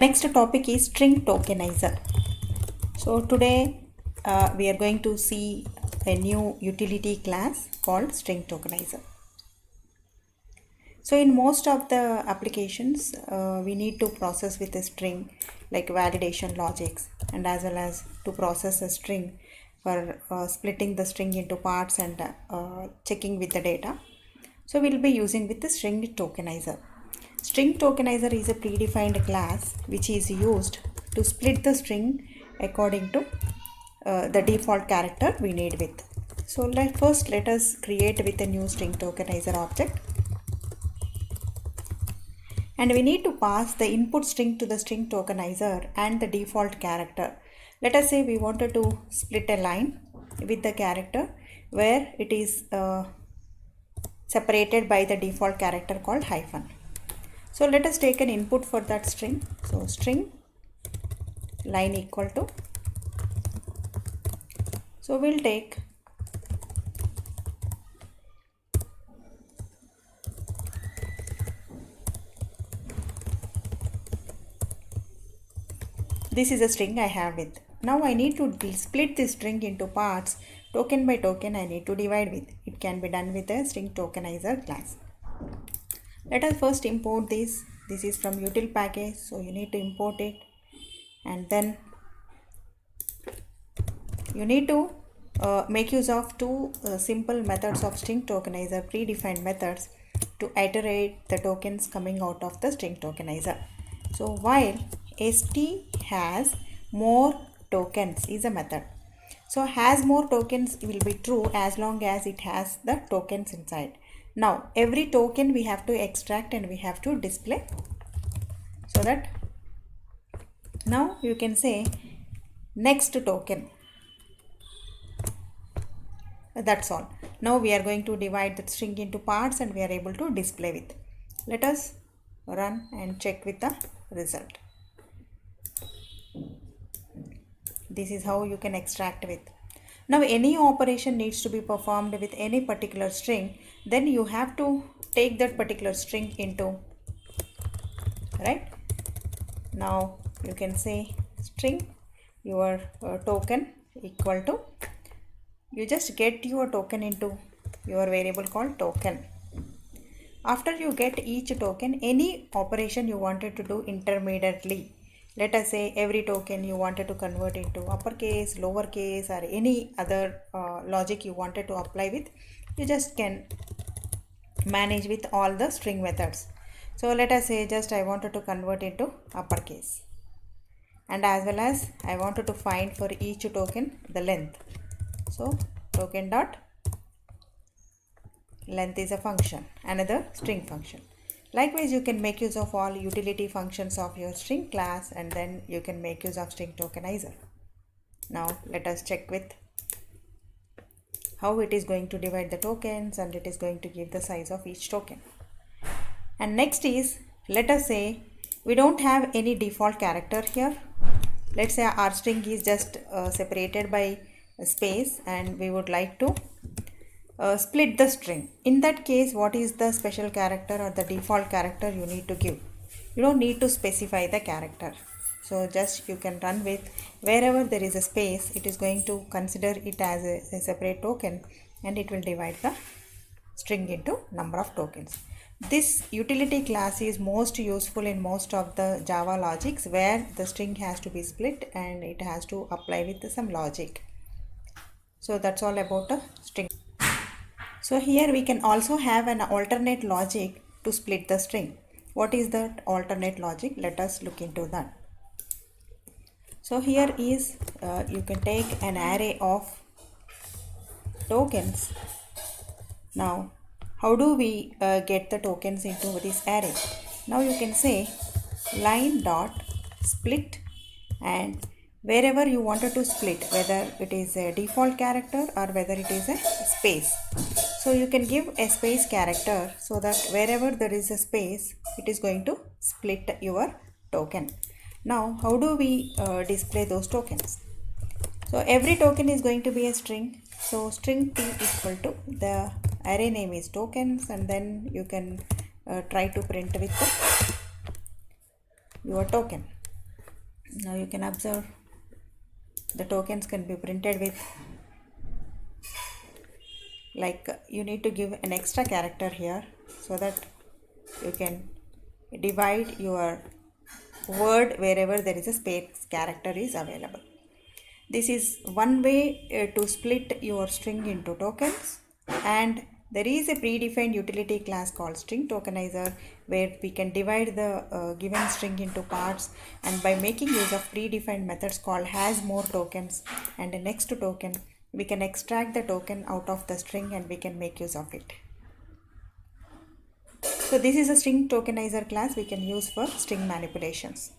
Next topic is string tokenizer. So today we are going to see a new utility class called string tokenizer. So in most of the applications we need to process with a string like validation logics, and as well as to process a string for splitting the string into parts and checking with the data. So we'll be using with the string tokenizer. String tokenizer is a predefined class which is used to split the string according to the default character we need with. So let us create with a new string tokenizer object, and we need to pass the input string to the string tokenizer and the default character. Let us say we wanted to split a line with the character where it is separated by the default character called hyphen. So let us take an input for that string. So string line equal to, so we'll take this is a string I have with. Now I need to split this string into parts token by token. I need to divide with. It can be done with the string tokenizer class. Let us first import this. This is from util package, so you need to import it, and then you need to make use of two simple methods of string tokenizer, predefined methods to iterate the tokens coming out of the string tokenizer. So while st has more tokens is a method. So has more tokens will be true as long as it has the tokens inside. Now every token we have to extract and we have to display, so that now you can say next token. That's all. Now we are going to divide the string into parts and we are able to display with. Let us run and check with the result. This is how you can extract with. Now any operation needs to be performed with any particular string, then you have to take that particular string into, right? Now you can say string your token equal to, you just get your token into your variable called token. After you get each token, any operation you wanted to do intermediately, let us say every token you wanted to convert into uppercase, lowercase, or any other logic you wanted to apply with, you just can manage with all the string methods. So let us say just I wanted to convert into uppercase, and as well as I wanted to find for each token the length. So token dot length is a function, another string function. Likewise, you can make use of all utility functions of your string class, and then you can make use of string tokenizer. Now let us check with how it is going to divide the tokens, and it is going to give the size of each token. And next is, let us say we don't have any default character here. Let's say our string is just separated by a space and we would like to split the string. In that case, what is the special character or the default character you need to give? You don't need to specify the character. So just you can run with wherever there is a space, it is going to consider it as a separate token, and it will divide the string into number of tokens. This utility class is most useful in most of the Java logics where the string has to be split and it has to apply with some logic. So that's all about a string. So here we can also have an alternate logic to split the string. What is that alternate logic? Let us look into that. So here is you can take an array of tokens. Now how do we get the tokens into this array? Now you can say line dot split, and wherever you wanted to split, whether it is a default character or whether it is a space. So you can give a space character so that wherever there is a space, it is going to split your token. Now how do we display those tokens? So every token is going to be a string. So string t equal to, the array name is tokens, and then you can try to print with your token. Now you can observe the tokens can be printed with, like, you need to give an extra character here so that you can divide your word wherever there is a space character is available. This is one way to split your string into tokens, and there is a predefined utility class called string tokenizer where we can divide the given string into parts, and by making use of predefined methods called has more tokens and a next token, we can extract the token out of the string and we can make use of it. So this is a string tokenizer class we can use for string manipulations.